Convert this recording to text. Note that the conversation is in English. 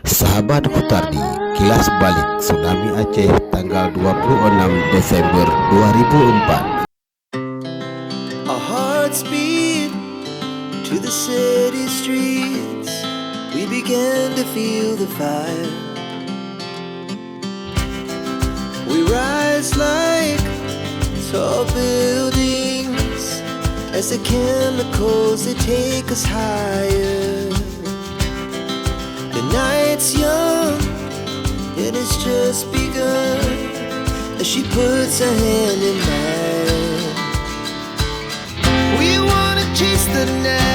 Sahabat Kutardi, Kilas Balik Tsunami Aceh tanggal 26 Desember 2004. Our hearts beat to the city streets. We began to feel the fire. We rise like tall buildings as the chemicals they take us higher. The night's young and it's just begun as she puts her hand in mine. We wanna chase the night.